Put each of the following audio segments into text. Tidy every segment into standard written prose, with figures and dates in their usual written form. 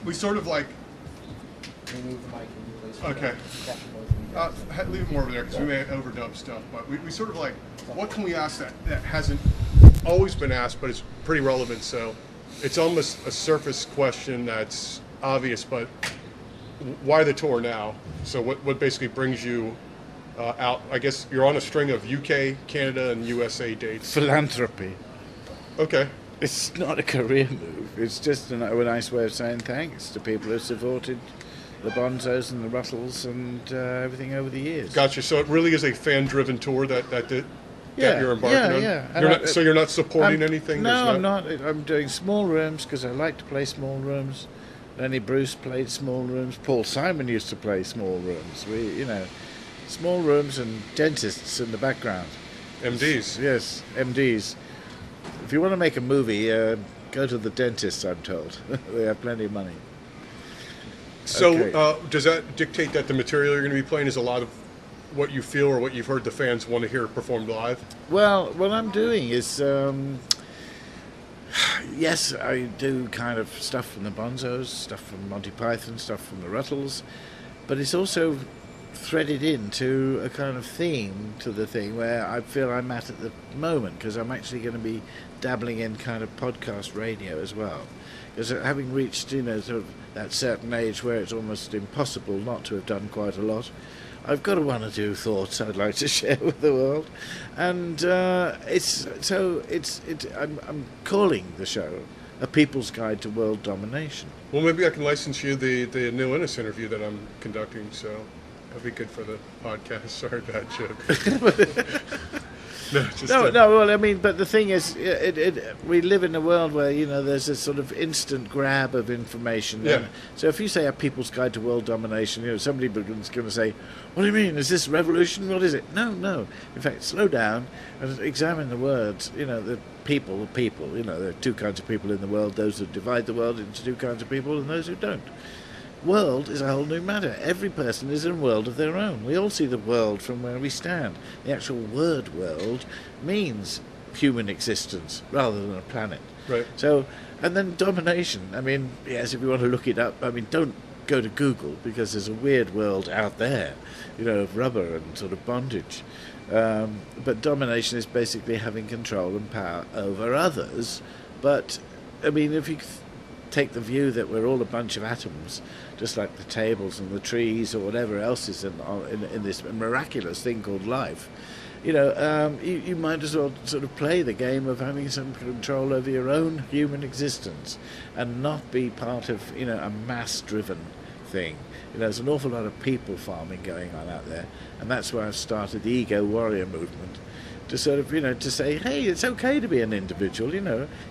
We sort of like. Remove the mic and replace it. Okay. Leave it more over there because we may overdub stuff. But we sort of like, what can we ask that hasn't always been asked, but it's pretty relevant. So it's almost a surface question that's obvious, but why the tour now? So what basically brings you out? I guess you're on a string of UK, Canada, and USA dates. Philanthropy. Okay. It's not a career move. It's just a nice way of saying thanks to people who supported the Bonzos and the Rutles and everything over the years. Gotcha. So it really is a fan-driven tour that you're embarking on? Yeah. So you're not supporting anything? No, I'm not. I'm doing small rooms because I like to play small rooms. Lenny Bruce played small rooms. Paul Simon used to play small rooms. Small rooms and dentists in the background. MDs. Yes, MDs. If you want to make a movie, go to the dentist, I'm told. They have plenty of money. So Okay. Does that dictate that the material you're going to be playing is a lot of what you feel or what you've heard the fans want to hear performed live? Well, what I'm doing is, yes, I do kind of stuff from the Bonzos, stuff from Monty Python, stuff from the Rutles, but it's also threaded into a kind of theme to the thing where I feel I'm at the moment, because I'm actually going to be dabbling in kind of podcast radio as well. Because having reached, sort of that certain age where it's almost impossible not to have done quite a lot, I've got one or two thoughts I'd like to share with the world, and I'm calling the show A People's Guide to World Domination. Well, maybe I can license you the Neil Innes interview that I'm conducting, so that'd be good for the podcast. Sorry, bad joke. Well, I mean, but the thing is, we live in a world where, there's a sort of instant grab of information. Yeah. So if you say A People's Guide to World Domination, somebody is going to say, what do you mean? Is this revolution? What is it? No. In fact, slow down and examine the words. The people, there are two kinds of people in the world, those who divide the world into two kinds of people and those who don't. World is a whole new matter. Every person is in a world of their own. We all see the world from where we stand. The actual word world means human existence rather than a planet. Right. So, and then domination. I mean, yes, if you want to look it up, don't go to Google because there's a weird world out there, of rubber and sort of bondage. But domination is basically having control and power over others. But, I mean, if you take the view that we're all a bunch of atoms, just like the tables and the trees or whatever else is in this miraculous thing called life, you might as well sort of play the game of having some control over your own human existence and not be part of, a mass-driven thing. There's an awful lot of people farming going on out there, and that's why I've started the Ego Warrior movement, to sort of, to say, hey, it's okay to be an individual,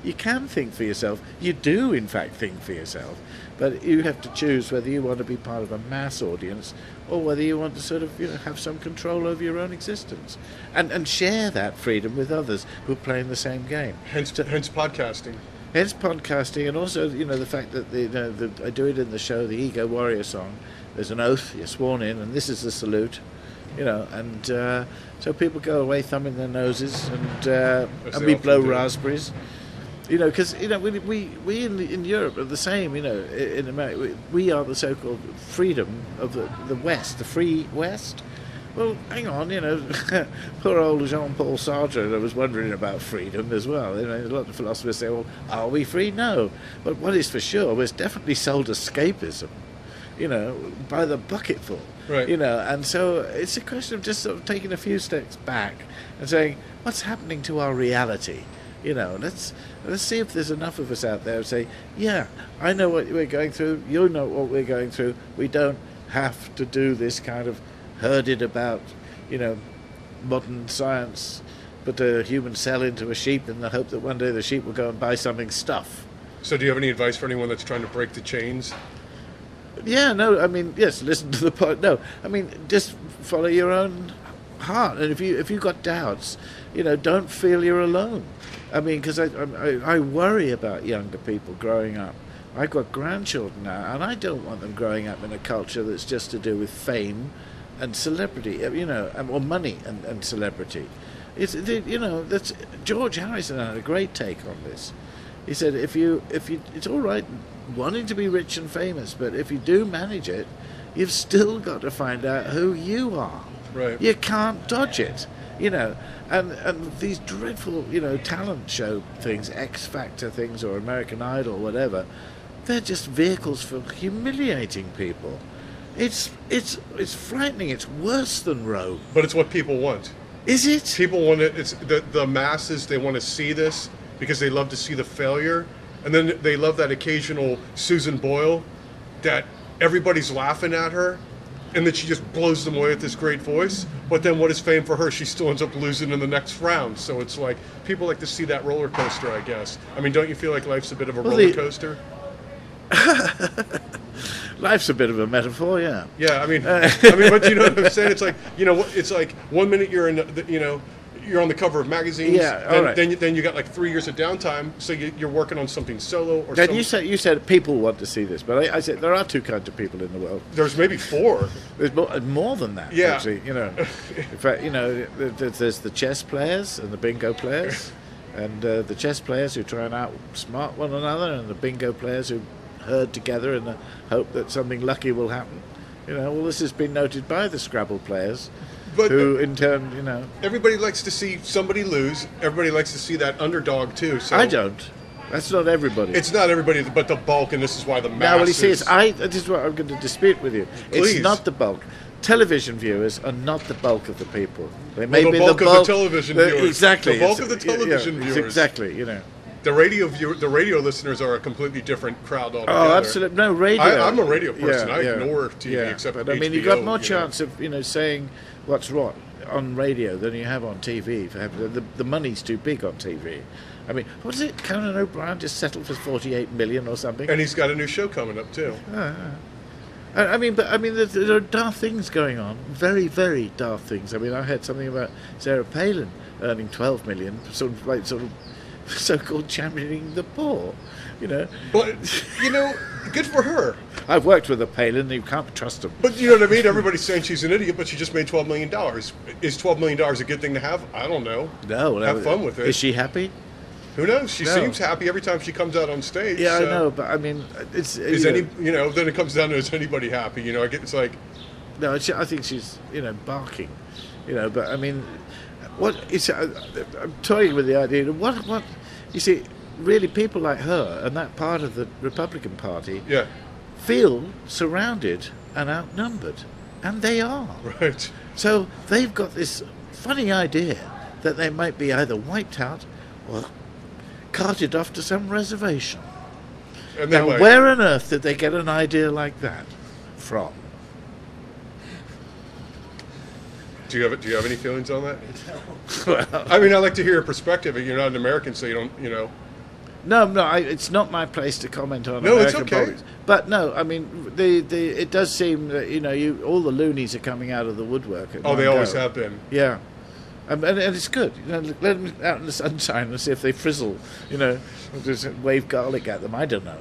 you can think for yourself. You do, in fact, think for yourself. But you have to choose whether you want to be part of a mass audience or whether you want to sort of, have some control over your own existence. And share that freedom with others who are playing the same game. Hence podcasting. Hence podcasting, and also, the fact that I do it in the show, the Ego Warrior song. There's an oath, you're sworn in, and this is the salute. And so people go away thumbing their noses, and we blow raspberries. Because we in Europe are the same. In America, we are the so-called freedom of the West, the free West. Well, hang on, poor old Jean-Paul Sartre was wondering about freedom as well. A lot of philosophers say, well, are we free? No. But what is for sure, we're definitely sold escapism, by the bucketful. Right. And so it's a question of just sort of taking a few steps back and saying, what's happening to our reality? Let's see if there's enough of us out there who say, yeah, I know what we're going through, you know what we're going through, we don't have to do this kind of herded about, modern science, put a human cell into a sheep in the hope that one day the sheep will go and buy something stuff. So do you have any advice for anyone that's trying to break the chains? Yeah, no, I mean, yes, listen to the pod. No, I mean, just follow your own heart. And if you've got doubts, don't feel you're alone. I mean, because I worry about younger people growing up. I've got grandchildren now, and I don't want them growing up in a culture that's just to do with fame and celebrity, or money and celebrity. That's George Harrison had a great take on this. He said, if you, it's all right wanting to be rich and famous, but if you do manage it, you've still got to find out who you are. Right. You can't dodge it, you know. And these dreadful, you know, talent show things, X Factor things, or American Idol, whatever, they're just vehicles for humiliating people. It's frightening. It's worse than Rome. But it's what people want. Is it? People want it. It's the masses. They want to see this because they love to see the failure, and then they love that occasional Susan Boyle, that everybody's laughing at her, and then she just blows them away with this great voice. But then, what is fame for her? She still ends up losing in the next round. So it's like people like to see that roller coaster, I guess. I mean, don't you feel like life's a bit of a roller coaster? Life's a bit of a metaphor, yeah. Yeah, I mean, but you know what I'm saying? It's like, you know, it's like 1 minute you're in, you know, you're on the cover of magazines. Yeah, all right. Then you got like 3 years of downtime, so you're working on something solo or Then something. you said people want to see this, but I said there are two kinds of people in the world. There's maybe 4. There's more than that, Yeah. actually. You know, in fact, you know, there's the chess players and the bingo players, and the chess players who try and outsmart one another, and the bingo players who herd together in the hope that something lucky will happen. You know, well, this has been noted by the Scrabble players, But who in turn, you know, everybody likes to see somebody lose. Everybody likes to see that underdog too. So I don't. That's not everybody. It's not everybody, but the bulk, and this is why the masses. Now, well, you see, this is what I'm going to dispute with you. Please. It's not the bulk. Television viewers are not the bulk of the people. They may the be bulk the of bulk the television viewers. Exactly. The bulk It's- of the television it's viewers. Exactly. You know. The radio listeners are a completely different crowd altogether. Oh, absolutely. No, radio. I'm a radio person. Yeah, I yeah. ignore TV Yeah, except but HBO, I mean, you've got more you know. chance of, you know, saying what's what on radio than you have on TV. The money's too big on TV. I mean, what is it? Conan O'Brien just settled for 48 million or something. And he's got a new show coming up too. I mean, there are daft things going on. Very, very daft things. I mean, I heard something about Sarah Palin earning 12 million, sort of so-called championing the poor. You know. But you know, good for her. I've worked with a Palin. You can't trust them. But you know what I mean? Everybody's saying she's an idiot, but she just made $12 million. Is $12 million a good thing to have? I don't know. No, Have fun with it. Is she happy? Who knows? She No. seems happy every time she comes out on stage. Yeah, so. I know, but I mean, it's Then it comes down to, is anybody happy? You know, it's like, No, I think she's, you know, barking, you know. But I mean, I'm toying with the idea of what you see. Really, people like her and that part of the Republican Party yeah, feel surrounded and outnumbered, and they are. right. So they've got this funny idea that they might be either wiped out or carted off to some reservation. And Now, then where on earth did they get an idea like that from? do you have any feelings on that? Well, I mean, I like to hear your perspective. You're not an American, so you don't, you know. no, it's not my place to comment on No, it's American okay. politics. But no, I mean, it does seem that, you know, all the loonies are coming out of the woodwork. At Oh, they one always go. have been. Yeah. And it's good. You know, let them out in the sunshine and see if they frizzle. You know, just wave garlic at them. I don't know.